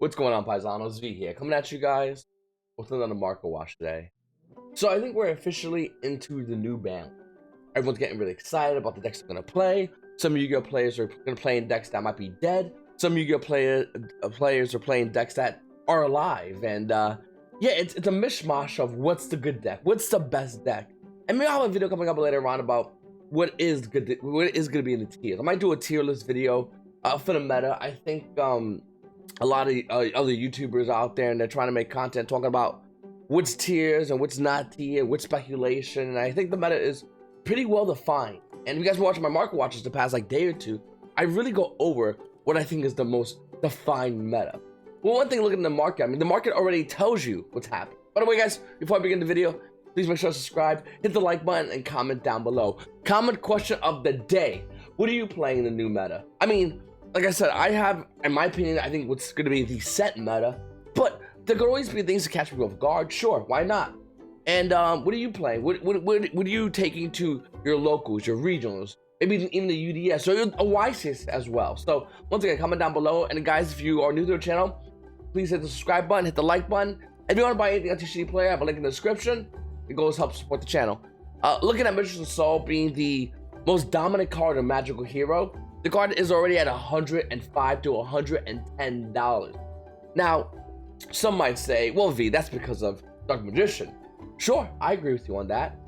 What's going on, Paisanos? V here, coming at you guys with another market watch today. So I think we're officially into the new ban. Everyone's getting really excited about the decks they're going to play. Some Yu-Gi-Oh players are going to play in decks that might be dead. Some Yu-Gi-Oh players are playing decks that are alive. And yeah, it's a mishmash of what's the good deck, what's the best deck. And maybe I'll have a video coming up later on about what is going to be in the tiers. I might do a tier list video for the meta. I think a lot of other YouTubers out there, and they're trying to make content talking about what's tiers and what's not tier, what's speculation. And I think the meta is pretty well defined. And if you guys been watching my market watches the past day or two, I really go over what I think is the most defined meta. Well, one thing looking at the market, I mean, the market already tells you what's happening. By the way, guys, before I begin the video, please make sure to subscribe, hit the like button, and comment down below. Comment question of the day. What are you playing in the new meta? I mean, like I said, I have, in my opinion, I think what's going to be the set meta, but there could always be things to catch people off guard. Sure, why not? And what are you playing? What are you taking to your locals, your regionals, maybe even the UDS or a YCS as well? So once again, comment down below. And guys, if you are new to the channel, please hit the subscribe button, hit the like button. If you want to buy anything on TCG Player, I have a link in the description. It goes to help support the channel. Looking at Mistress of Soul being the most dominant card in Magical Hero, the card is already at $105 to $110. Now, some might say, well, V, that's because of Dark Magician. Sure, I agree with you on that.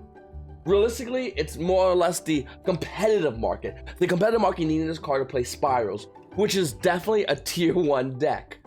Realistically, it's more or less the competitive market. The competitive market needing this card to play Spirals, which is definitely a tier 1 deck.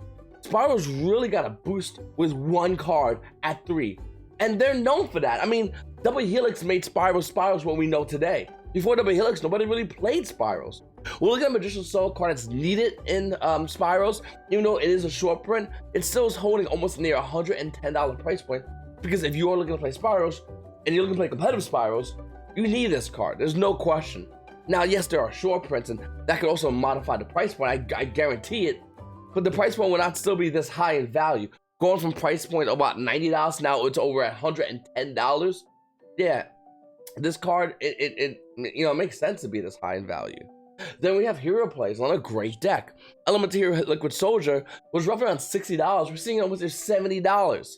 Spirals really got a boost with one card at 3. And they're known for that. I mean, Double Helix made Spirals what we know today. Before Double Helix, nobody really played Spirals. We're looking at Magician's Soul card that's needed in Spirals. Even though it is a short print, it still is holding almost near $110 price point. Because if you are looking to play Spirals, and you're looking to play competitive Spirals, you need this card. There's no question. Now, yes, there are short prints, and that could also modify the price point. I guarantee it. But the price point will not still be this high in value. Going from price point of about $90, now it's over at $110. Yeah, this card, it makes sense to be this high in value. Then we have Hero Plays on a great deck. Element Hero Liquid Soldier was roughly around $60. We're seeing it almost at $70.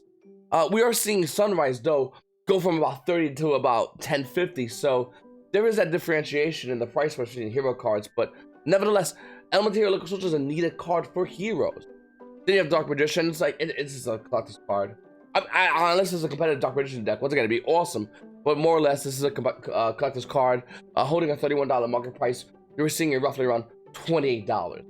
We are seeing Sunrise, though, go from about $30 to about $10.50. So there is that differentiation in the price between hero cards. But nevertheless, Element Hero Liquid Soldier is a needed card for heroes. Then you have Dark Magician. It's like, it's just a collector's card. Unless it's a competitive Dark Magician deck, what's it going to be? Awesome. But more or less, this is a collector's card holding a $31 market price. You're seeing it roughly around $28.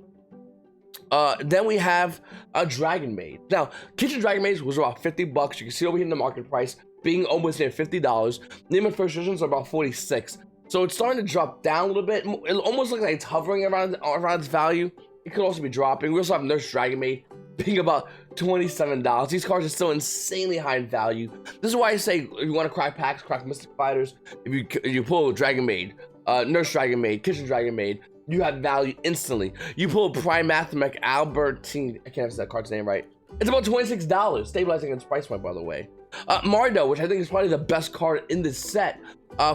Then we have a Dragon Maid. Now, Kitchen Dragon Maid was about $50. You can see over here in the market price being almost near $50. Name and first editions are about $46. So it's starting to drop down a little bit. It almost looks like it's hovering around its value. It could also be dropping. We also have Nurse Dragon Maid being about $27. These cards are still insanely high in value. This is why I say if you want to crack packs, crack Mystic Fighters, if you pull Dragon Maid, Nurse Dragon Maid, Kitchen Dragon Maid, you have value instantly. You pull Prime Mathemech Albertine, I can't say that card's name right. It's about $26, stabilizing its price point, by the way. Mardo, which I think is probably the best card in this set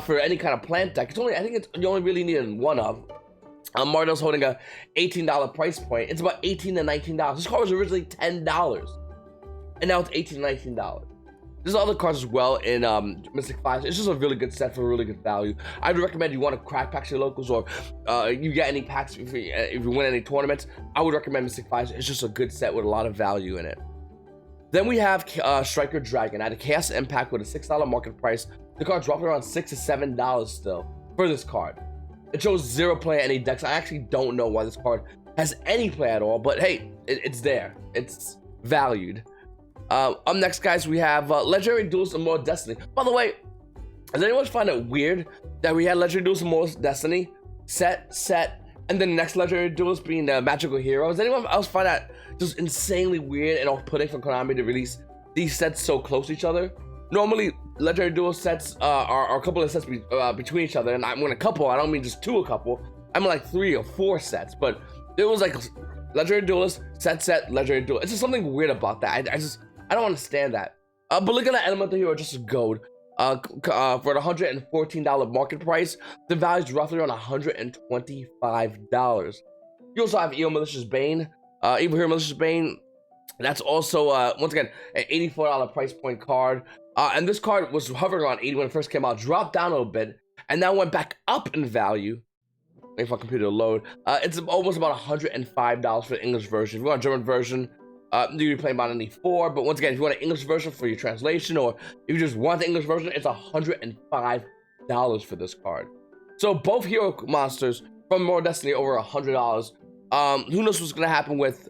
for any kind of plant deck. You only really need one of. Mardo's holding a $18 price point. It's about $18 to $19. This card was originally $10, and now it's $18 to $19. There's other cards as well in Mystic Fives. It's just a really good set for really good value. I'd recommend you want to crack packs your locals, or you get any packs if you win any tournaments. I would recommend Mystic Fives. It's just a good set with a lot of value in it. Then we have Striker Dragon at a Chaos Impact with a $6 market price. The card's dropping around $6 to $7 still for this card. It shows 0 play at any decks. I actually don't know why this card has any play at all, but hey, it's there. It's valued. Up next, guys, we have Legendary Duels and More Destiny. By the way, does anyone find it weird that we had Legendary Duels and More Destiny set, and then the next Legendary Duels being the Magical Hero? Does anyone else find that just insanely weird and off-putting for Konami to release these sets so close to each other? Normally, Legendary Duel sets are a couple of sets between each other, and when a couple, I don't mean just a couple. I mean like 3 or 4 sets, but it was like Legendary Duelist, set, Legendary Duel. It's just something weird about that. I don't understand that. But looking at Elemental Hero, just a gold. For the $114 market price, the value is roughly around $125. You also have Evil Malicious Bane. Evil Hero Malicious Bane That's also, once again, an $84 price point card. And this card was hovering around 80 when it first came out, dropped down a little bit, and now went back up in value. Wait for my computer to load. It's almost about $105 for the English version. If you want a German version, you'd be playing about 94. But once again, if you want an English version for your translation, or if you just want the English version, it's $105 for this card. So both hero monsters from More Destiny over $100. Who knows what's gonna happen with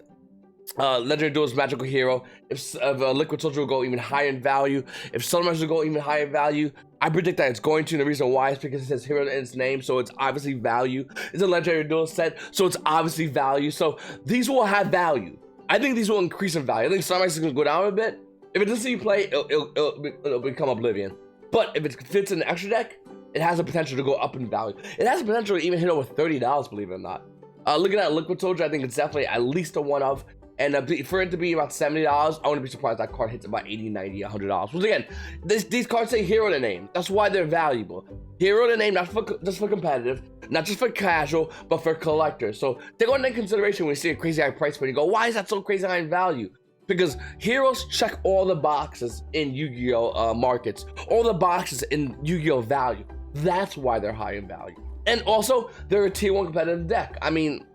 Legendary Duelist Magical Hero? If Liquid Soldier will go even higher in value, if Sunrise will go even higher in value. I predict that it's going to, and the reason why is because it says hero in its name, so it's obviously value. It's a Legendary Duelist set, so it's obviously value. So these will have value. I think these will increase in value. I think Sunrise is going to go down a bit. If it doesn't see you play, it'll become Oblivion. But if it fits in the extra deck, it has the potential to go up in value. It has the potential to even hit over $30, believe it or not. Looking at Liquid Soldier, I think it's definitely at least a one of. And for it to be about $70, I wouldn't be surprised that card hits about $80, $90, $100. Once again, these cards say hero in the name. That's why they're valuable. Hero in the name, not just for competitive, not just for casual, but for collectors. So take on into consideration when you see a crazy high price point, you go, why is that so crazy high in value? Because heroes check all the boxes in Yu-Gi-Oh! Markets, all the boxes in Yu-Gi-Oh! Value. That's why they're high in value. And also, they're a tier 1 competitive deck. I mean,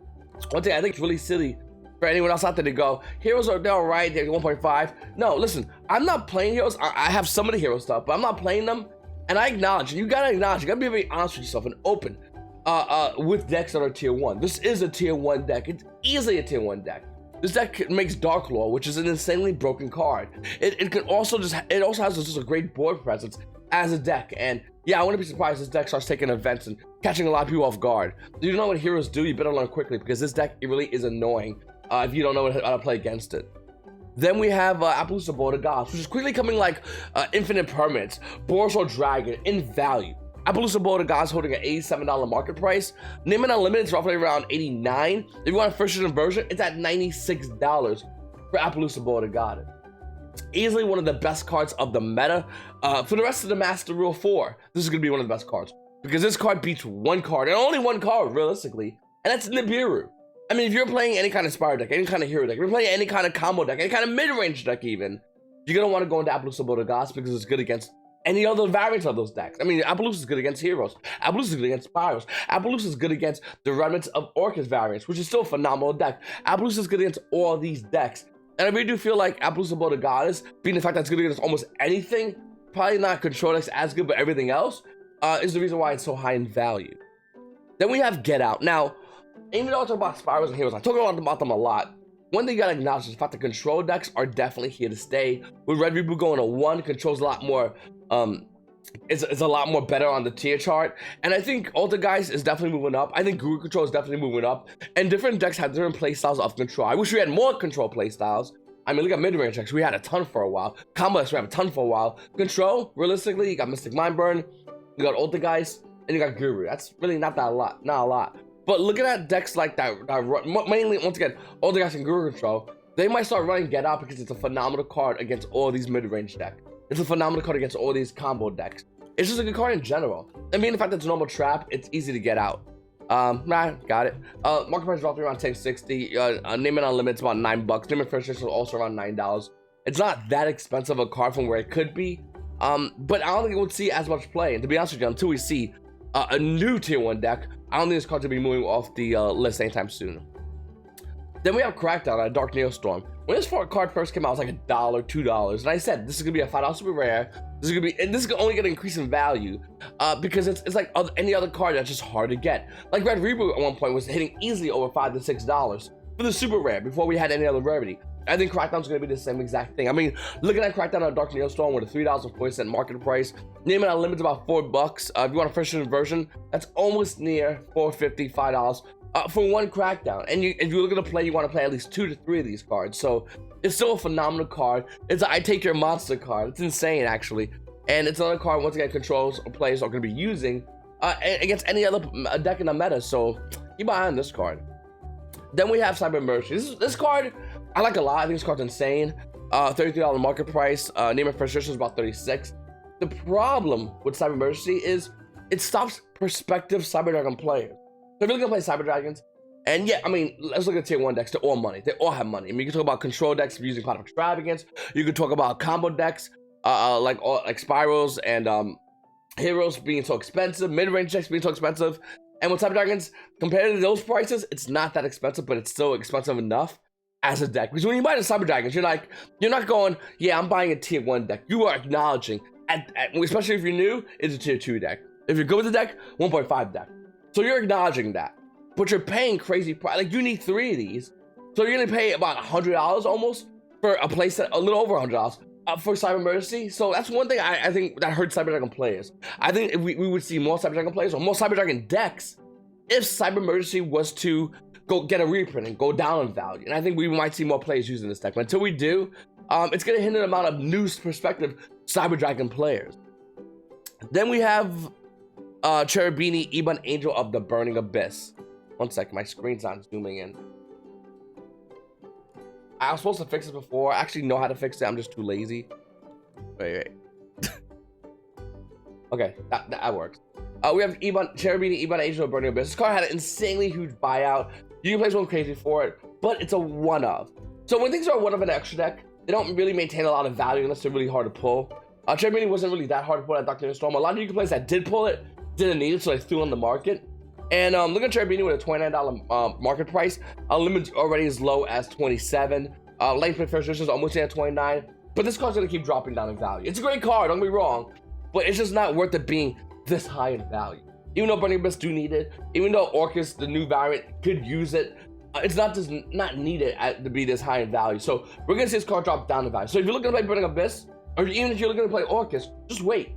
one thing I think is really silly for anyone else out there to go, heroes they're all right, they're 1.5. No, listen, I'm not playing heroes. I have some of the hero stuff, but I'm not playing them. And I acknowledge, and you gotta acknowledge, you gotta be very honest with yourself and open with decks that are tier 1. This is a tier 1 deck. It's easily a tier 1 deck. This deck makes Dark Law, which is an insanely broken card. It also has just a great board presence as a deck. And yeah, I wouldn't be surprised if this deck starts taking events and catching a lot of people off guard. You don't know what heroes do, you better learn quickly, because this deck, it really is annoying if you don't know how to play against it. Then we have Appaloosa Board of Gods, which is quickly coming like Infinite Permanence, Boros Dragon in value. Appaloosa Board of Gods holding an $87 market price. Name and Unlimited is roughly around $89. If you want a first edition version, it's at $96 for Appaloosa Board of Gods. Easily one of the best cards of the meta. For the rest of the Master Rule 4, this is going to be one of the best cards, because this card beats one card, and only one card realistically, and that's Nibiru. I mean, if you're playing any kind of Spire deck, any kind of hero deck, if you're playing any kind of combo deck, any kind of mid-range deck even, you're going to want to go into Appaloosa Board of Gods because it's good against any other variants of those decks. I mean, Appaloosa is good against heroes. Appaloosa is good against Spires. Appaloosa is good against the remnants of Orcus variants, which is still a phenomenal deck. Appaloosa is good against all these decks. And I really do feel like Appaloosa Board of Gods, being the fact that it's good against almost anything, probably not control decks as good, but everything else, is the reason why it's so high in value. Then we have Get Out. Now, even though I talk about Spirals and heroes, I talk about them a lot. One thing you gotta acknowledge is the fact that control decks are definitely here to stay. With Red Reboot going to 1, controls a lot more, it's a lot more better on the tier chart. And I think Alter Guys is definitely moving up. I think Guru Control is definitely moving up. And different decks have different playstyles of control. I wish we had more control playstyles. I mean, look at mid-range decks. We had a ton for a while. Combo decks, we have a ton for a while. Control, realistically, you got Mystic Mindburn, you got Alter Guys, and you got Guru. That's really not a lot. But looking at decks like that, mainly, once again, all the guys in Guru Control, they might start running Get Out because it's a phenomenal card against all these mid-range decks. It's a phenomenal card against all these combo decks. It's just a good card in general. I mean, the fact that it's a normal trap, it's easy to get out. Got it. Market price is roughly around $10.60. Name and Unlimited is about $9. Name and First Edition is also around $9. It's not that expensive a card from where it could be. But I don't think it would see as much play. And to be honest with you, until we see a new tier 1 deck, I don't think this card will be moving off the list anytime soon. Then we have Crackdown, Dark Neostorm. When this card first came out, it was like $1, $2, and I said this is gonna be a $5 super rare. This is only gonna increase in value because it's like any other card that's just hard to get. Like Red Reboot at one point was hitting easily over $5 to $6 for the super rare before we had any other rarity. I think Crackdown's gonna be the same exact thing. I mean, looking at Crackdown on Dark Neostorm with a $3.40 market price, Name and Unlimited about $4. If you want a first edition version, that's almost near $4.50, $5 for one Crackdown. And if you're looking to play, you want to play at least 2 to 3 of these cards. So it's still a phenomenal card. It's a I Take Your Monster card. It's insane actually, and it's another card once again controls or players are going to be using against any other deck in the meta. So keep an eye on this card. Then we have Cyber Mercy. This card I like a lot. I think this card's insane. $33 market price. Name and First Edition is about $36. The problem with Cyber Mercy is it stops prospective Cyber Dragon players. So if you're looking to play Cyber Dragons And yeah, I mean, let's look at tier 1 decks. They're all money. They all have money. I mean, you can talk about control decks using Pot of Extravagance. You can talk about combo decks, like Spirals and Heroes being so expensive, mid-range decks being so expensive. And with Cyber Dragons, compared to those prices, it's not that expensive, but it's still expensive enough as a deck. Because when you buy the Cyber Dragons, you're not going, yeah, I'm buying a tier 1 deck. You are acknowledging, especially if you're new, it's a tier 2 deck. If you're good with the deck, 1.5 deck. So you're acknowledging that. But you're paying crazy price. Like, you need 3 of these. So you're going to pay about $100 almost for a playset, a little over $100 for Cyber Emergency. So that's one thing I think that hurts Cyber Dragon players. I think if we would see more Cyber Dragon players or more Cyber Dragon decks if Cyber Emergency was to go get a reprint and go down in value. And I think we might see more players using this deck. But until we do, it's going to hinder the amount of new perspective Cyber Dragon players. Then we have Cherubini, Ebon Angel of the Burning Abyss. One second, my screen's not zooming in. I was supposed to fix this before. I actually know how to fix it. I'm just too lazy. Wait. Okay, that works. We have Cherubini, Ebon Angel of the Burning Abyss. This card had an insanely huge buyout. You can play someone crazy for it, but it's a one-of. So when things are a one-of an extra deck, they don't really maintain a lot of value unless they're really hard to pull. Cherubini wasn't really that hard to pull at Dr. Storm. A lot of you players that did pull it didn't need it, so they threw on the market. And look at Cherubini with a $29 market price. Limit already as low as 27. Late play first is almost at 29. But this card's gonna keep dropping down in value. It's a great card, don't get me wrong, but it's just not worth it being this high in value. Even though Burning Abyss do need it, even though Orcus, the new variant, could use it, it's not needed to be this high in value. So we're gonna see this card drop down in value. So if you're looking to play Burning Abyss, or even if you're looking to play Orcus, just wait.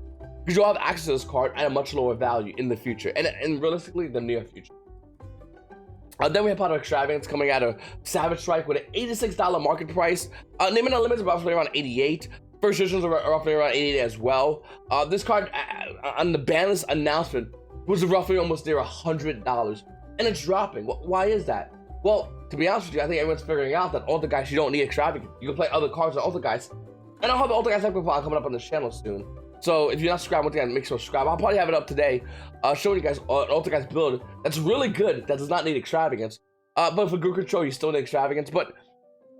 Because you'll have access to this card at a much lower value in the future, and realistically, the near future. Then we have Pot of Extravagance coming out of Savage Strike with an $86 market price. Naming the limits are roughly around 88. First editions are roughly around 88 as well. This card on the Banlist announcement was roughly almost near $100, and it's dropping. Why is that? Well, to be honest with you, I think everyone's figuring out that Alter Guys, you don't need Extravagance. You can play other cards on Alter Guys, and I'll have the Alter Guys profile coming up on this channel soon. So if you're not subscribed, once again, make sure to subscribe. I'll probably have it up today, showing you guys an Alter Guys build that's really good, that does not need Extravagance. But for good control, you still need Extravagance. But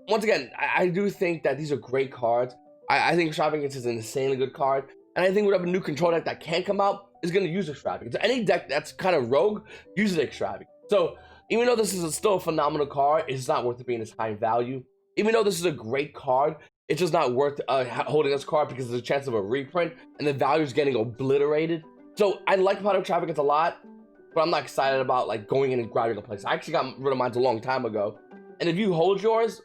once again, I do think that these are great cards. I think Extravagance is an insanely good card. And I think whatever new control deck that can come out is going to use Extravagance. Any deck that's kind of rogue uses Extravagance. So even though this is still a phenomenal card, it's not worth it being this high in value. Even though this is a great card, it's just not worth holding this card because there's a chance of a reprint and the value is getting obliterated. So I like Pot of Extravagance a lot, but I'm not excited about like going in and grabbing a place. I actually got rid of mine a long time ago. And if you hold yours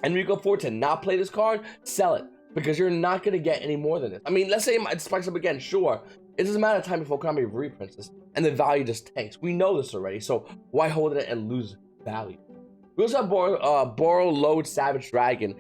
and you go forward to not play this card, sell it, because you're not going to get any more than this. I mean, let's say it spikes up again, sure. It doesn't matter time before Konami reprints this and the value just tanks. We know this already, so why hold it and lose value? We also have Borrow Load Savage Dragon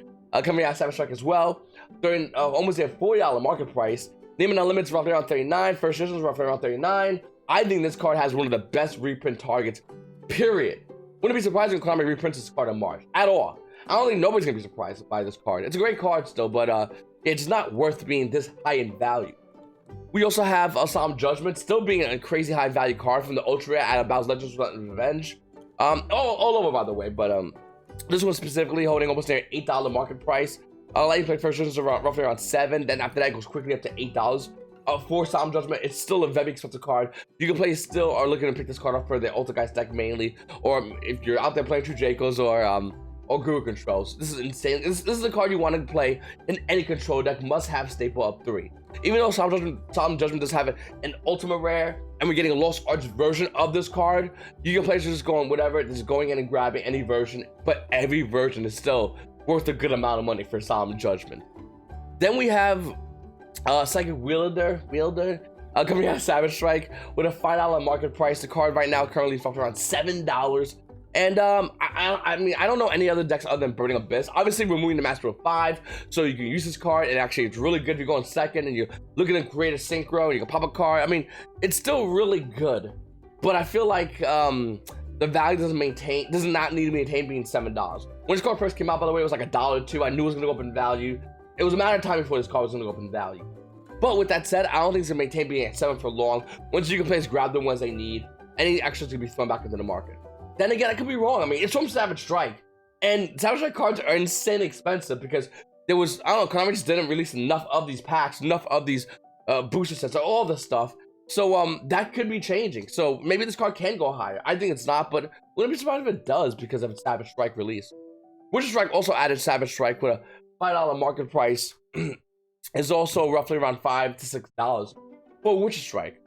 coming out of Savage Strike as well. During almost a $40 market price. Naming Unlimited's roughly around 39. First edition's roughly around 39. I think this card has one of the best reprint targets, period. Wouldn't be surprised if Konami reprints this card in March at all. I don't think nobody's gonna be surprised by this card. It's a great card still, but it's not worth being this high in value. We also have Solemn Judgment still being a crazy high value card from the Ultra Rare out of Bowser's Legends Revenge. All over by the way, but this one specifically holding almost near $8 market price. Lightning Play first edition is roughly around 7. Then after that, it goes quickly up to $8. For Solemn Judgment, it's still a very expensive card. You can play still or looking to pick this card up for the Alter Guys deck mainly, or if you're out there playing True Jacos or Guru Controls. This is insane. This is a card you want to play in any control deck. Must have staple up 3. Even though Solemn Judgment does have an Ultimate Rare, and we're getting a Lost Arts version of this card, you can play just going whatever, just going in and grabbing any version, but every version is still worth a good amount of money for Solemn Judgment. Then we have Psychic Wielder coming out of Savage Strike with a $5 market price. The card right now currently is around $7. And I mean, I don't know any other decks other than Burning Abyss. Obviously, we're moving to Master of 5, so you can use this card, and actually, it's really good if you're going second and you're looking to create a synchro and you can pop a card. I mean, it's still really good, but I feel like the value does not need to maintain being $7. When this card first came out, by the way, it was like $1 or $2. I knew it was going to go up in value. It was a matter of time before this card was going to go up in value. But with that said, I don't think it's going to maintain being at 7 for long. Once you can play, grab the ones they need. Any extras can be thrown back into the market. Then again, I could be wrong. I mean, it's from Savage Strike, and Savage Strike cards are insanely expensive because there was, I don't know, Konami just didn't release enough of these packs, enough of these booster sets, all this stuff. So that could be changing. So maybe this card can go higher. I think it's not, but wouldn't be surprised if it does because of its Savage Strike release. Witcher Strike also added Savage Strike with a $5 market price. Is also roughly around $5 to $6 for Witcher Strike.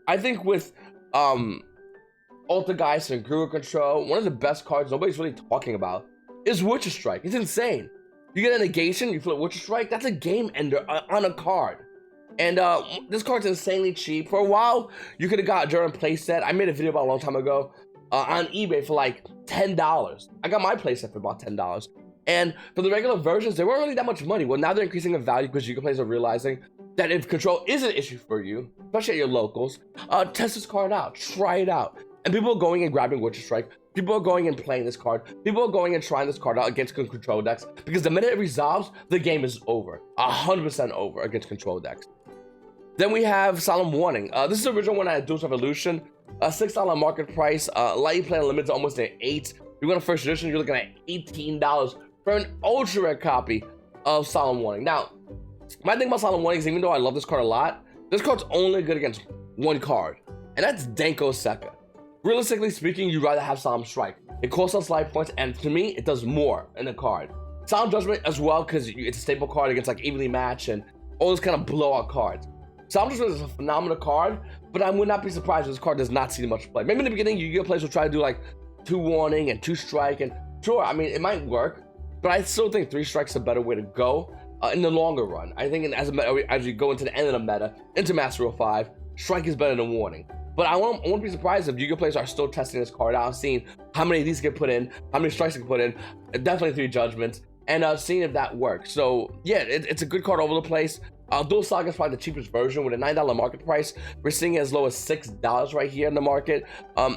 I think with Altergeist and Guru Control, one of the best cards nobody's really talking about is Witcher Strike. It's insane. You get a negation, you flip Witcher Strike, that's a game ender on a card. And this card's insanely cheap. For a while, you could have got a German playset. I made a video about a long time ago on eBay for like $10. I got my playset for about $10. And for the regular versions, they weren't really that much money. Well, now they're increasing in value because YGO players are realizing that if control is an issue for you, especially at your locals, test this card out, try it out. And people are going and grabbing Witcher Strike. People are going and playing this card. People are going and trying this card out against control decks because the minute it resolves, the game is over. 100% over against control decks. Then we have Solemn Warning. This is the original one at Duel's Revolution. $6 market price. Light Play Unlimited almost at $8. If you want a first edition, you're looking at $18 for an ultra rare copy of Solemn Warning. Now, my thing about Solemn Warning is even though I love this card a lot, this card's only good against one card, and that's Denko Sekka. Realistically speaking, you'd rather have Solemn Strike. It costs us life points, and to me, it does more in the card. Solemn Judgment as well, because it's a staple card against like Evenly Match and all those kind of blowout cards. Solemn Judgment is a phenomenal card, but I would not be surprised if this card does not see much play. Maybe in the beginning, YGO players will try to do like 2 Warning and 2 Strike, and sure, I mean, it might work, but I still think 3 Strike's a better way to go in the longer run. I think as you go into the end of the meta, into Master Rule 5, Strike is better than Warning. But I won't be surprised if YGO players are still testing this card out, seeing how many of these get put in, how many strikes get put in, definitely 3 Judgments, and seeing if that works. So yeah, it's a good card over the place. Duel Saga is probably the cheapest version with a $9 market price. We're seeing it as low as $6 right here in the market.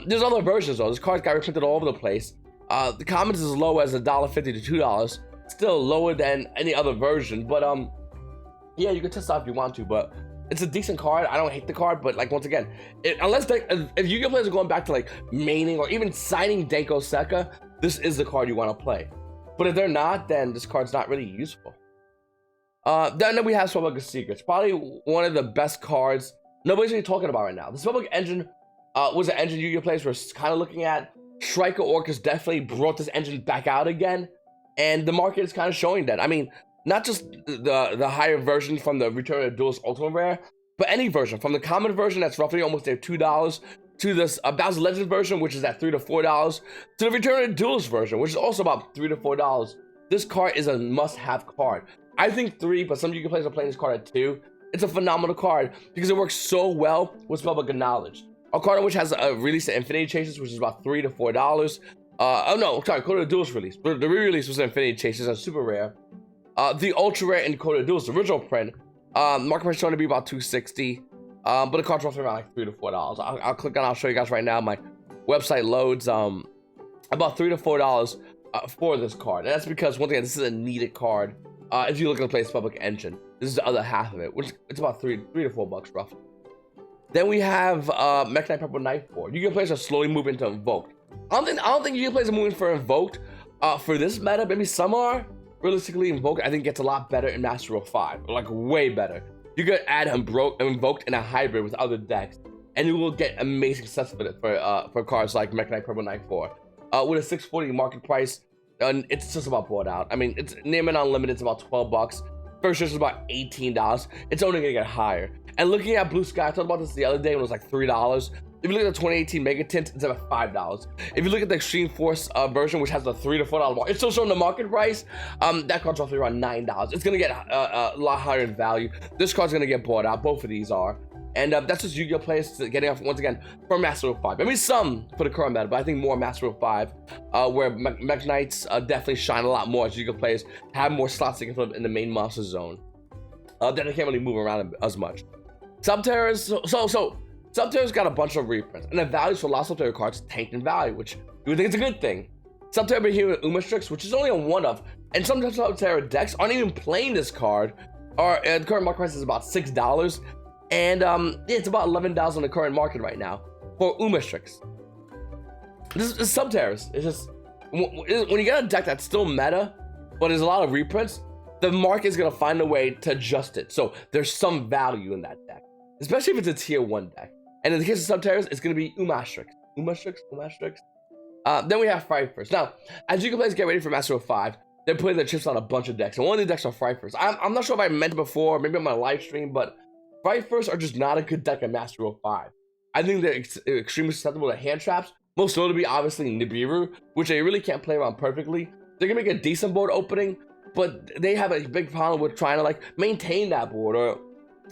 There's other versions though. This card got reprinted all over the place. The commons is as low as $1.50 to $2. Still lower than any other version, but yeah, you can test out if you want to, but it's a decent card. I don't hate the card, but like once again, if YGO players are going back to like maining or even signing Denko Sekka, this is the card you want to play. But if they're not, then this card's not really useful. Then we have Spellbook Secrets, probably one of the best cards nobody's really talking about right now. The Spellbook engine was an engine YGO players were kind of looking at. Striker Orcus definitely brought this engine back out again, and the market is kind of showing that. I mean, not just the higher version from the Return of the Duelist Ultimate Rare, but any version. From the common version, that's roughly almost at $2, to this Bowser Legends version, which is at $3 to $4, to the Return of the Duelist version, which is also about $3 to $4. This card is a must-have card. I think 3, but some YGO players are playing this card at 2. It's a phenomenal card because it works so well with Spellbook Knowledge. A card which has a release of Infinity Chases, which is about $3 to $4. Oh no, sorry, Code of the Duelist release. The re-release was Infinity Chases and super rare. The ultra rare in Code of the Duelist, the original print, market price is going to be about $260. But the card's roughly around like $3 to $4. I'll click on. I'll show you guys right now. My website loads about $3 to $4 for this card, and that's because once again, this is a needed card. If you're looking to play Spellbook Engine, this is the other half of it, which it's about $3 to $4 roughly. Then we have Mech Knight Purple Knight 4. YGO players are slowly moving to Invoked. I don't think YGO players are moving for Invoked for this meta. Maybe some are. Realistically, Invoked I think gets a lot better in Master Rule 5, like way better. You could add Invoked in a hybrid with other decks, and you will get amazing success with it for cards like Mech Knight Purple Knight 4. With a $640 market price, and it's just about bought out. I mean, it's Name and Unlimited, it's about $12. First is about $18. It's only gonna get higher. And looking at Blue Sky, I talked about this the other day when it was like $3. If you look at the 2018 Mega Tint, it's about $5. If you look at the Extreme Force version, which has the $3 to $4 mark, it's still showing the market price. That card's roughly around $9. It's gonna get a lot higher in value. This card's gonna get bought out. Both of these are. And that's just YGO players getting off once again from Master Rule 5. Maybe some for the current meta, but I think more Master Rule 5, where Mech Knights definitely shine a lot more as YGO players have more slots they can flip in the main monster zone. Then they can't really move around as much. Subterra's, Subterra's got a bunch of reprints, and the values for a lot of Subterra cards tanked in value, which you would think it's a good thing. Subterra been here with Umastrix, which is only a one of, and some Subterra decks aren't even playing this card. The current market price is about $6, and it's about $11 on the current market right now for Umastrix. This is Subterrace. It's just when you get a deck that's still meta, but there's a lot of reprints, the market is gonna find a way to adjust it. So there's some value in that deck, especially if it's a tier 1 deck. And in the case of Subterrace, it's gonna be Umastrix. Then we have Frifers. Now, as you players get ready for Master of 5, they're putting their chips on a bunch of decks, and one of the decks are Frifers. I'm not sure if I mentioned before, maybe on my live stream, but Frifers are just not a good deck in Master of 5. I think they're extremely susceptible to hand traps, most notably, obviously, Nibiru, which they really can't play around perfectly. They're gonna make a decent board opening, but they have a big problem with trying to like maintain that board, or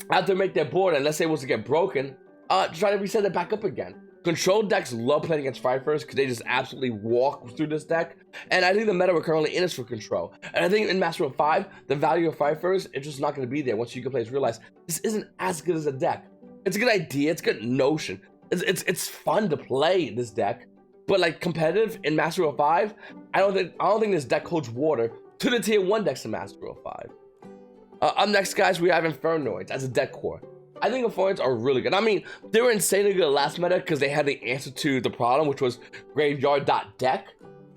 after make their board, and let's say it was to get broken, try to reset it back up again. Control decks love playing against Frifers because they just absolutely walk through this deck, and I think the meta we're currently in is for control. And I think in Master of 5, the value of Frifers is just not going to be there once you players realize this isn't as good as a deck. It's a good idea, it's a good notion, it's fun to play this deck, but like competitive in Master of 5, I don't think this deck holds water to the tier 1 decks in Master of 5. Up next, guys, we have Infernoids as a deck core. I think Infernoids are really good. I mean, they were insanely good last meta because they had the answer to the problem, which was graveyard.deck.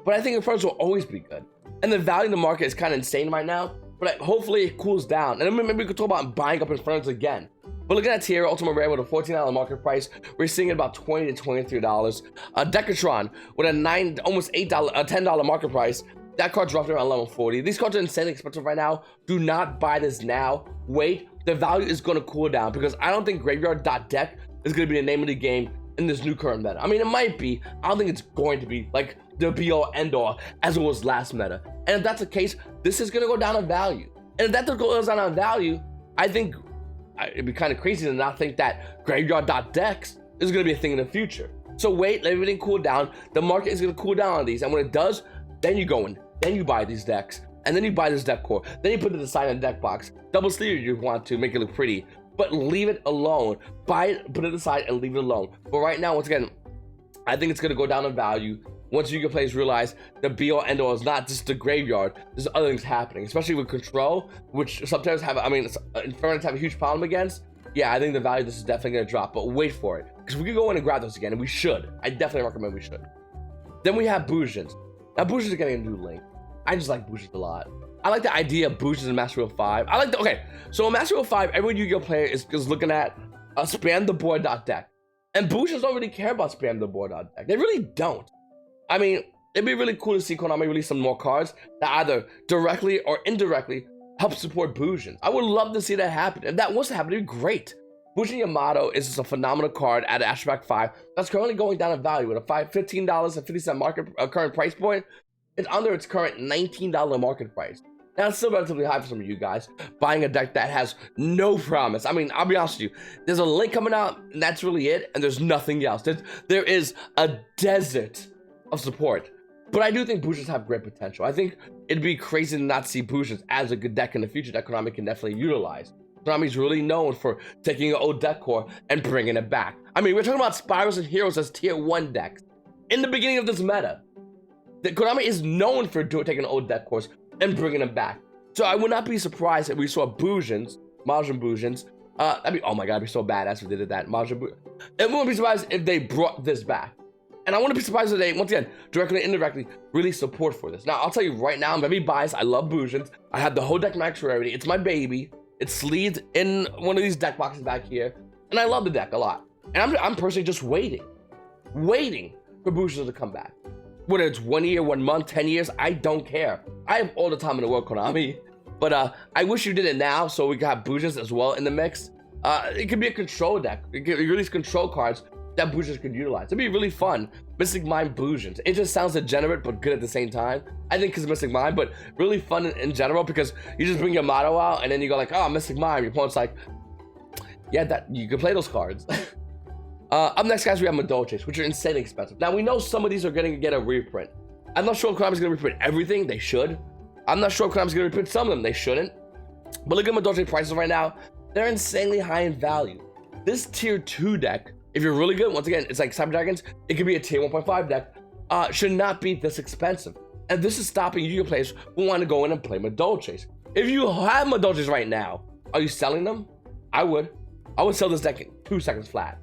But I think Infernoids will always be good. And the value in the market is kind of insane right now, but hopefully it cools down. And then maybe we could talk about buying up Infernoids again. But looking at tier Ultimate Rare with a $14 market price, we're seeing about $20 to $23. Decatron with a almost $8, a $10 market price. That card's roughly around level 40. These cards are insanely expensive right now. Do not buy this now. Wait, the value is going to cool down because I don't think graveyard.deck is going to be the name of the game in this new current meta. I mean, it might be. I don't think it's going to be like the be-all end-all as it was last meta. And if that's the case, this is going to go down in value. And if that goes down in value, I think it'd be kind of crazy to not think that graveyard.decks is going to be a thing in the future. So wait, let everything cool down. The market is going to cool down on these. And when it does, then you go in. Then you buy these decks, and then you buy this deck core. Then you put it aside in the deck box. Double sleeve if you want to make it look pretty, but leave it alone. Buy it, put it aside, and leave it alone. But right now, once again, I think it's gonna go down in value once you players realize the be-all end-all is not just the graveyard. There's other things happening, especially with control, which sometimes have. I mean, Infernoids have a huge problem against. Yeah, I think the value of this is definitely gonna drop, but wait for it because we could go in and grab those again, and we should. I definitely recommend we should. Then we have Boujins. Now, Boujins are getting a new link. I just like Boujins a lot. I like the idea of Boujins in Master of 5. Okay, so in Master of 5, every Yu-Gi-Oh player is looking at spam the board.deck. And Boujins don't really care about spam the board.deck. They really don't. I mean, it'd be really cool to see Konami release some more cards that either directly or indirectly help support Boujins. I would love to see that happen. If that was to happen, it'd be great. Buujin Yamato is just a phenomenal card at Ashback 5 that's currently going down in value with a $15.50 market current price point. It's under its current $19 market price. Now, it's still relatively high for some of you guys buying a deck that has no promise. I mean, I'll be honest with you. There's a link coming out, and that's really it, and there's nothing else. There is a desert of support. But I do think Boujins have great potential. I think it'd be crazy to not see Boujins as a good deck in the future that Konami can definitely utilize. Konami's really known for taking an old deck core and bringing it back. I mean, we're talking about Spirals and Heroes as tier 1 decks. In the beginning of this meta, Konami is known for taking old deck cores and bringing them back. So I would not be surprised if we saw Boujins, Majin Boujins. Oh my god, it'd be so badass if they did that. Majin Boujins. It wouldn't be surprised if they brought this back. And I wouldn't be surprised if they, once again, directly or indirectly, release support for this. Now, I'll tell you right now, I'm very biased. I love Boujins. I have the whole deck max rarity. It's my baby. It's sleeved in one of these deck boxes back here. And I love the deck a lot. And I'm personally just waiting for Boujins to come back. Whether it's 1 year, 1 month, 10 years, I don't care. I have all the time in the world, Konami. But I wish you did it now so we could have Boujins as well in the mix. It could be a control deck. You could release control cards that Boujins could utilize. It'd be really fun. Mystic Mind Boujins. It just sounds degenerate but good at the same time. I think because Mystic Mind, but really fun in general because you just bring your motto out and then you go like, oh, Mystic Mind. Your opponent's like, yeah, that you can play those cards. Up next, guys, we have Madolches, which are insanely expensive. Now, we know some of these are going to get a reprint. I'm not sure if Konami's going to reprint everything. They should. I'm not sure if Konami's going to reprint some of them. They shouldn't. But look at Madolche prices right now. They're insanely high in value. This tier 2 deck, if you're really good, once again, it's like Cyber Dragons. It could be a tier 1.5 deck. Should not be this expensive. And this is stopping Yu-Gi-Oh players who want to go in and play Madolches. If you have Madolches right now, are you selling them? I would. I would sell this deck in 2 seconds flat.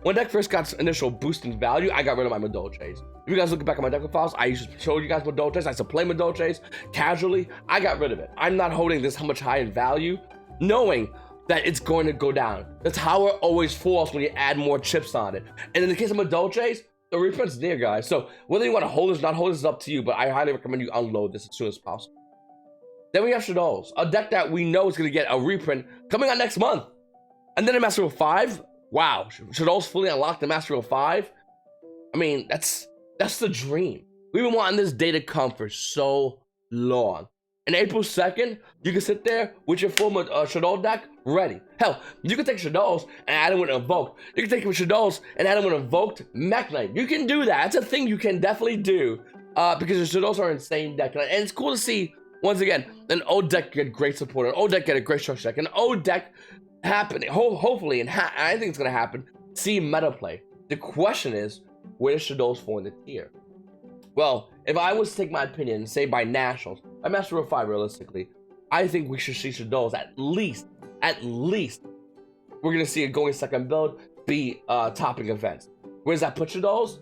When deck first got initial boost in value, I got rid of my Madolches. If you guys look back at my deck files, I used to show you guys Madolches. I used to play Madolches casually. I got rid of it. I'm not holding this how much high in value, knowing that it's going to go down. That's how it always falls when you add more chips on it. And in the case of Madolches, the reprint's near, guys. So whether you want to hold this or not hold this is up to you, but I highly recommend you unload this as soon as possible. Then we have Shadows, a deck that we know is going to get a reprint coming out next month. And then in Master Rule 5, wow, Shadows fully unlocked in Master Rule 5. I mean, that's the dream. We've been wanting this day to come for so long. And April 2nd, you can sit there with your full Shadow deck ready. Hell, you can take Shadows and add them with Invoked. You can take Shadows and add them with Invoked Mech Knight. You can do that. That's a thing you can definitely do because the Shadows are insane deck. And it's cool to see, once again, an old deck get great support, an old deck get a great structure deck, an old deck happening, hopefully, and I think it's going to happen, see meta play. The question is, where does Shadows fall in the tier? Well, if I was to take my opinion and say by Nationals, by Master Rule 5 realistically, I think we should see Shadows at least, we're going to see a going second build be topping events. Where does that put Shadows?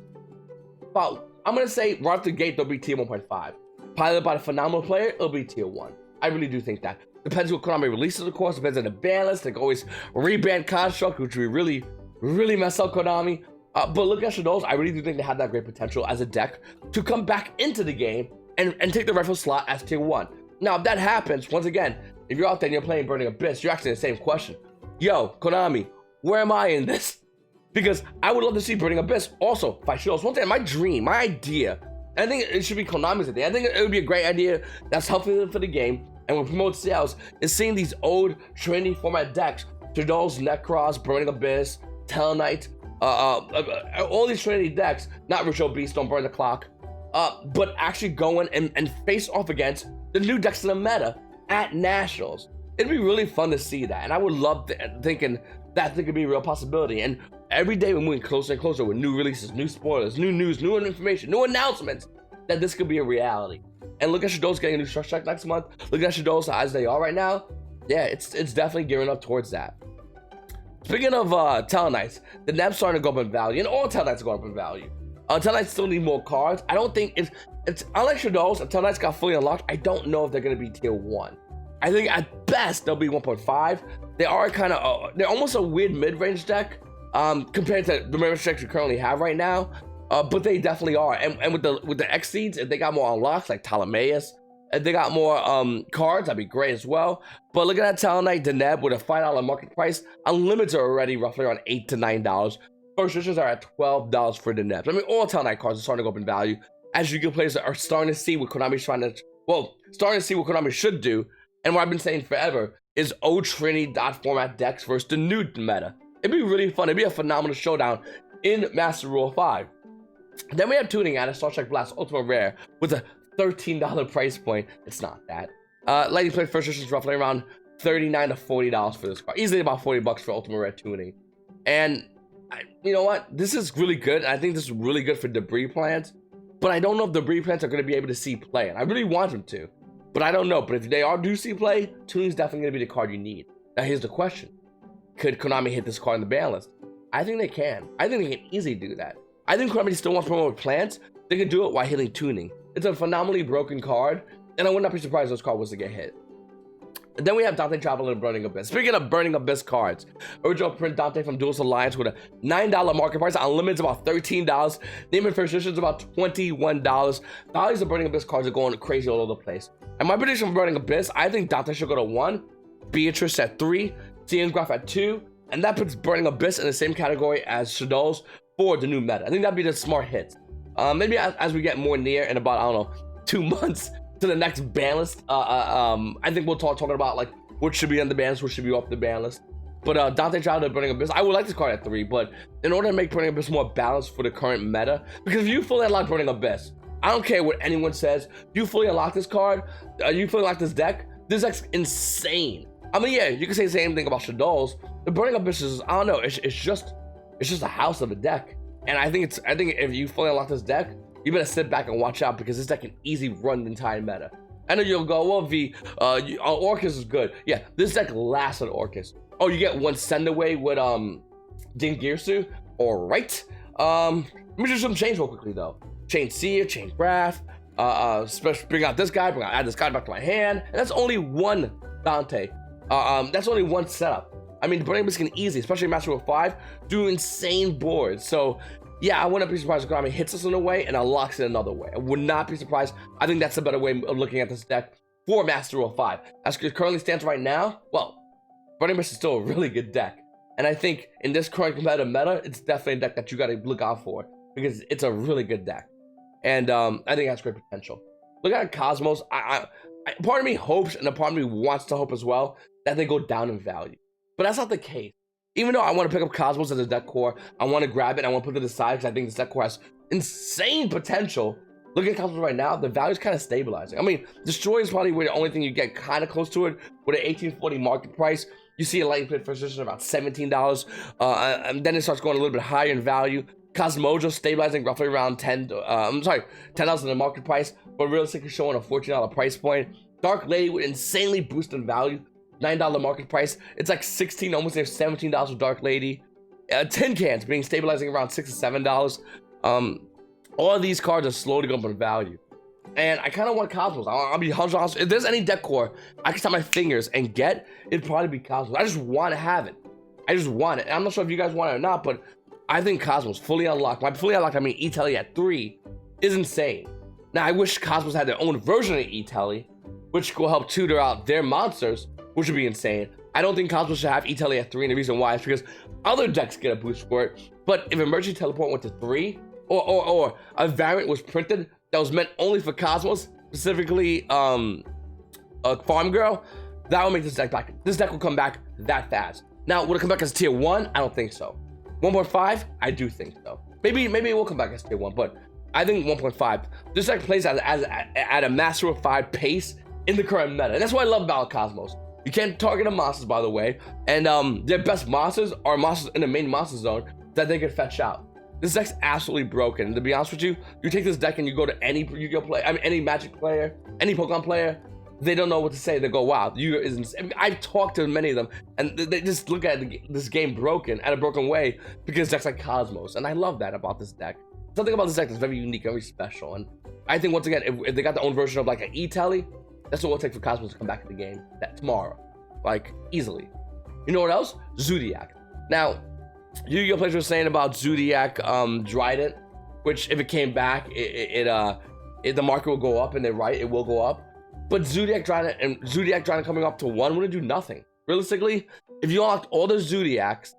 About, I'm going to say right off the gate, they'll be tier 1.5. Piloted by a phenomenal player, it'll be tier 1. I really do think that. Depends what Konami releases, of course. Depends on the ban list. They can always reban Construct, which would really mess up Konami. But look at Shadows. I really do think they have that great potential as a deck to come back into the game and take the rightful slot as tier 1. Now, if that happens, once again, if you're out there and you're playing Burning Abyss, you're asking the same question. Yo, Konami, where am I in this? Because I would love to see Burning Abyss also fight Shadows. Once again, my dream, my idea, I think it should be Konami's idea. I think it would be a great idea that's helpful for the game and will promote sales, is seeing these old Trinity format decks, Shadows, Necros, Burning Abyss, Tellarknight, all these Trinity decks, not Ritual Beast, don't burn the clock, but actually going and face off against the new decks in the meta at Nationals. It'd be really fun to see that, and I would love thinking that thing could be a real possibility. And every day we're moving closer and closer with new releases, new spoilers, new news, new information, new announcements that this could be a reality. And look at Shadows getting a new structure deck next month. Look at Shadows as they are right now. Yeah, it's definitely gearing up towards that. Speaking of Tellarknights, the Neb's starting to go up in value, and all Tellarknights are going up in value. Tellarknights still need more cards. I don't think it's unlike Shadows, if Tellarknights got fully unlocked, I don't know if they're going to be tier 1. I think at best they'll be 1.5. They are kind of they're almost a weird mid-range deck compared to the mid-range decks we currently have right now. But they definitely are. And with the X seeds, if they got more unlocks like Ptolemaeus, if they got more cards, that'd be great as well. But look at that Tellarknight Deneb with a $5 market price. Unlimited are already roughly around $8 to $9. First editions are at $12 for Deneb. I mean, all Tellarknight cards are starting to go up in value as Yu-Gi-Oh players are starting to see what Konami's starting to see what Konami should do. And what I've been saying forever is old Trinity dot format decks versus the new meta. It'd be really fun. It'd be a phenomenal showdown in Master Rule 5. Then we have tuning at a Star Trek Blast Ultimate Rare with a $13 price point. It's not that. Lightning Play first edition is roughly around $39 to $40 for this card. Easily about $40 for Ultimate Rare tuning. And you know what? This is really good. I think this is really good for debris plants. But I don't know if debris plants are going to be able to see play. And I really want them to. But I don't know. But if they do see play, tuning is definitely going to be the card you need. Now here's the question. Could Konami hit this card in the ban list? I think they can. I think they can easily do that. I think Konami still wants to promote plants. They can do it while hitting tuning. It's a phenomenally broken card, and I would not be surprised if this card was to get hit. And then we have Dante Traveler and Burning Abyss. Speaking of Burning Abyss cards, original print Dante from Duelist Alliance with a $9 market price. Unlimited is about $13. Name and first edition is about $21. Values of Burning Abyss cards are going crazy all over the place. And my prediction for Burning Abyss, I think Dante should go to 1, Beatrice at 3, CN Graph at 2, and that puts Burning Abyss in the same category as Shadows for the new meta. I think that'd be the smart hit. Maybe as we get more near in about, I don't know, 2 months to the next ban list, I think we'll talking about like what should be on the ban list, what should be off the ban list. But Dante Traveler Burning Abyss, I would like this card at 3, but in order to make Burning Abyss more balanced for the current meta, because if you fully unlock Burning Abyss, I don't care what anyone says, you fully unlock this card, you fully unlock this deck's insane. I mean, yeah, you can say the same thing about Shadows. The Burning Abyss is, I don't know, it's just a house of a deck. And I think if you fully unlock this deck, you better sit back and watch out because this deck can easily run the entire meta. I know you'll go, well, Orcus is good. Yeah, this deck lasts on Orcus. Oh, you get one send away with Jingirsu. All right. Let me do some change real quickly though. Change Seer, change Graph. Bring out this guy. Add this guy back to my hand. And that's only one Dante. That's only one setup. I mean, the Banlist can easy, especially Master Rule 5, do insane boards. So yeah, I wouldn't be surprised if Konami hits us in a way and unlocks it another way. I would not be surprised. I think that's a better way of looking at this deck for Master Rule 5. As it currently stands right now, well, Banlist is still a really good deck. And I think in this current competitive meta, it's definitely a deck that you got to look out for because it's a really good deck. And I think it has great potential. Look at Cosmos. Part of me hopes and a part of me wants to hope as well that they go down in value. But that's not the case. Even though I want to pick up Cosmos as a deck core, I want to grab it and I want to put it aside because I think this deck core has insane potential. Looking at Cosmos right now, the value is kind of stabilizing. I mean, Destroy is probably the only thing you get kind of close to it with an 1840 market price. You see a lightning pit first edition about $17, and then it starts going a little bit higher in value. Cosmojo stabilizing roughly around $10 in the market price, but realistically showing a $14 price point. Dark Lady with insanely boosted value, $9 market price. It's like $16, almost near $17 with Dark Lady. Tin Cans being stabilizing around $6 to $7. All of these cards are slowly going up in value. And I kind of want Cosmos. I'll be 100%. If there's any deck core I can snap my fingers and get, it'd probably be Cosmos. I just want to have it. I just want it. And I'm not sure if you guys want it or not, but I think Cosmos fully unlocked. By fully unlocked, I mean E-Telly at 3 is insane. Now, I wish Cosmos had their own version of E-Telly, which will help tutor out their monsters, which would be insane. I don't think Cosmos should have E-Telly at 3, and the reason why is because other decks get a boost for it. But if Emergency Teleport went to 3, or a variant was printed that was meant only for Cosmos, specifically Farm Girl, that would make this deck back. This deck will come back that fast. Now, would it come back as tier 1? I don't think so. 1.5? I do think so. Maybe it will come back as tier 1, but I think 1.5. This deck plays at a Master of 5 pace in the current meta. And that's what I love about Cosmos. You can't target the monsters, by the way, and their best monsters are monsters in the main monster zone that they can fetch out. This deck's absolutely broken. And to be honest with you, you take this deck and you go to any Yu-Gi-Oh player, I mean, any Magic player, any Pokemon player, they don't know what to say. They go, wow, Yu-Gi-Oh is insane. I mean, I've talked to many of them, and they just look at this game broken, at a broken way, because decks like Cosmos. And I love that about this deck. Something about this deck that's very unique, very special. And I think, once again, if they got their own version of like an E-Telly, that's what it'll take for Cosmos to come back to the game tomorrow. Like, easily. You know what else? Zodiac. Now, Yu-Gi-Oh players were saying about Zodiac Trident, which if it came back, the market will go up, and they're right, it will go up. But Zodiac Trident coming up to 1 wouldn't do nothing. Realistically, if you unlocked all the Zodiacs,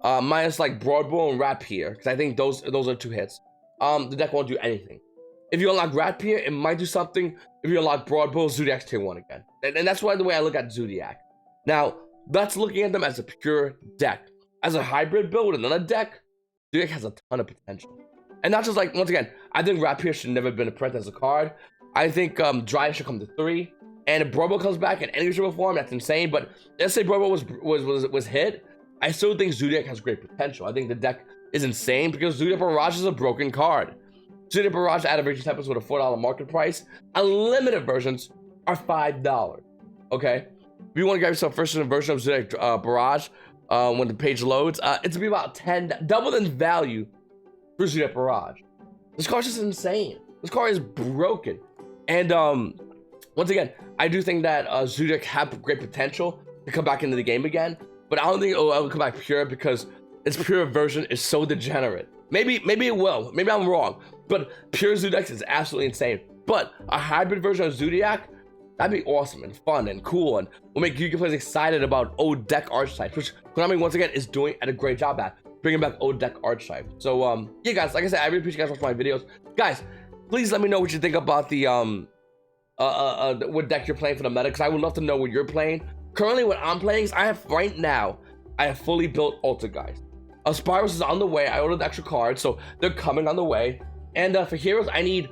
minus like Broadbow and Rapier, because I think those are 2 hits, the deck won't do anything. If you unlock Rapier, it might do something. If you unlock Broadbow, Zodiac's tier 1 again. And that's why the way I look at Zodiac. Now, that's looking at them as a pure deck. As a hybrid build with another deck, Zodiac has a ton of potential. And not just like, once again, I think Rapier should never have been a print as a card. I think Dryad should come to 3. And if Brobo comes back in any shape or form, that's insane. But let's say Brobo was hit, I still think Zodiac has great potential. I think the deck is insane because Zodiac Barrage is a broken card. Zodiac Barrage out of Raging Tempest with a $4 market price. Unlimited versions are $5. Okay? If you want to grab yourself first version of Zodiac Barrage, when the page loads, it's gonna be about double the value for Zodiac Barrage. This card is just insane. This card is broken. And once again, I do think that Zodiac have great potential to come back into the game again, but I don't think it'll come back pure because its pure version is so degenerate. Maybe it will. Maybe I'm wrong. But pure Zodiac is absolutely insane. But a hybrid version of Zodiac, that'd be awesome and fun and cool, and will make Yu-Gi-Oh players excited about old deck archetypes, which Konami once again is doing a great job at, bringing back old deck archetypes. So yeah, guys, like I said, I really appreciate you guys watching my videos. Guys, please let me know what you think about the what deck you're playing for the meta, because I would love to know what you're playing. Currently, what I'm playing is I have fully built Ultra guys. Spyros is on the way. I ordered extra cards, so they're coming on the way. And for heroes, I need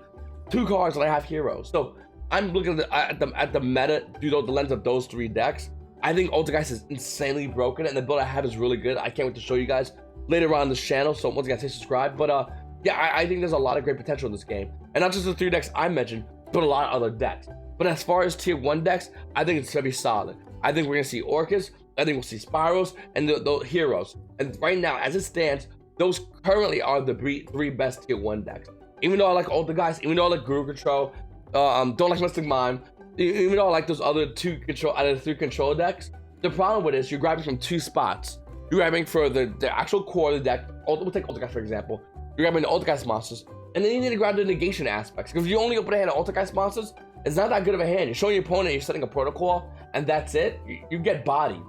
2 cards, and I have heroes. So I'm looking at the meta through the lens of those 3 decks. I think Ultra is insanely broken, and the build I have is really good. I can't wait to show you guys later on this channel. So once again, say subscribe. But yeah, I think there's a lot of great potential in this game, and not just the 3 decks I mentioned, but a lot of other decks. But as far as tier 1 decks, I think it's gonna be solid. I think we're gonna see Orcus. I think we'll see Spyros and the heroes. And right now, as it stands, those currently are the three best tier 1 decks. Even though I like all the guys, even though I like Guru Control, don't like Mystic Mime, even though I like those other 2 control out of the 3 control decks, the problem with it is you're grabbing from 2 spots. You're grabbing for the actual core of the deck. We'll take Ultigeist for example. You're grabbing the Ultigeist monsters, and then you need to grab the negation aspects. Because if you only open a hand of Ultigeist monsters, it's not that good of a hand. You're showing your opponent, you're setting a protocol, and that's it. You get bodied.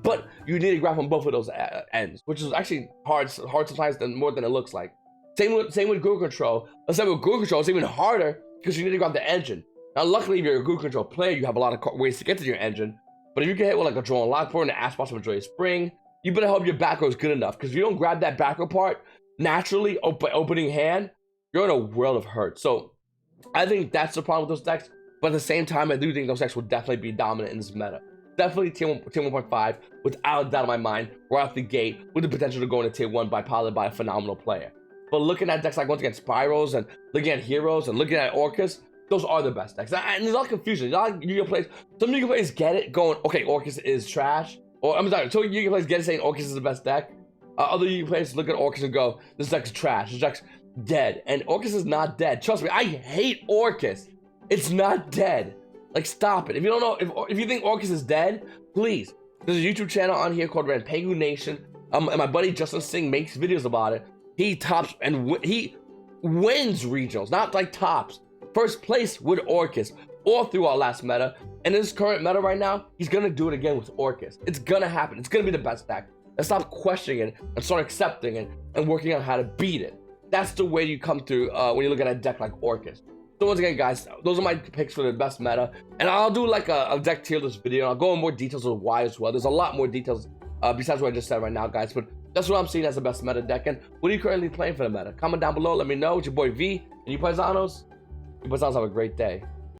But you need to grab from both of those ends, which is actually hard sometimes more than it looks like. Same with Guru Control. Let's say with Guru Control, it's even harder because you need to grab the engine. Now, luckily, if you're a Guru Control player, you have a lot of ways to get to your engine. But if you get hit with like a Draw and Lock Board and an Ash Boss of Joyous Spring, you better hope your back row is good enough. Because if you don't grab that back row part naturally by opening hand, you're in a world of hurt. So I think that's the problem with those decks. But at the same time, I do think those decks will definitely be dominant in this meta. Definitely tier 1.5, without a doubt in my mind, right off the gate, with the potential to go into tier 1 piloted by a phenomenal player. But looking at decks like once again Spirals and looking at Heroes and looking at Orcus, those are the best decks. And there's a lot of confusion. A lot of Yu-Gi-Oh players, some Yu-Gi-Oh players get it, going, okay, Orcus is trash. Or I'm sorry, some Yu-Gi-Oh players get it saying Orcus is the best deck. Other Yu-Gi-Oh players look at Orcus and go, this deck's trash, this deck's dead. And Orcus is not dead. Trust me, I hate Orcus. It's not dead. Like, stop it. If you don't know, if you think Orcus is dead, please. There's a YouTube channel on here called Rampengu Nation. And my buddy Justin Singh makes videos about it. He tops and he wins regionals, not like tops. First place with Orcus all through our last meta. And in this current meta right now, he's gonna do it again with Orcus. It's gonna happen. It's gonna be the best deck. Let's stop questioning it and start accepting it and working on how to beat it. That's the way you come through when you look at a deck like Orcus. So once again, guys, those are my picks for the best meta. And I'll do like a deck tier list video. I'll go in more details of why as well. There's a lot more details besides what I just said right now, guys. But that's what I'm seeing as the best meta deck. And what are you currently playing for the meta? Comment down below. Let me know. It's your boy V. And you Paisanos. You Paisanos have a great day.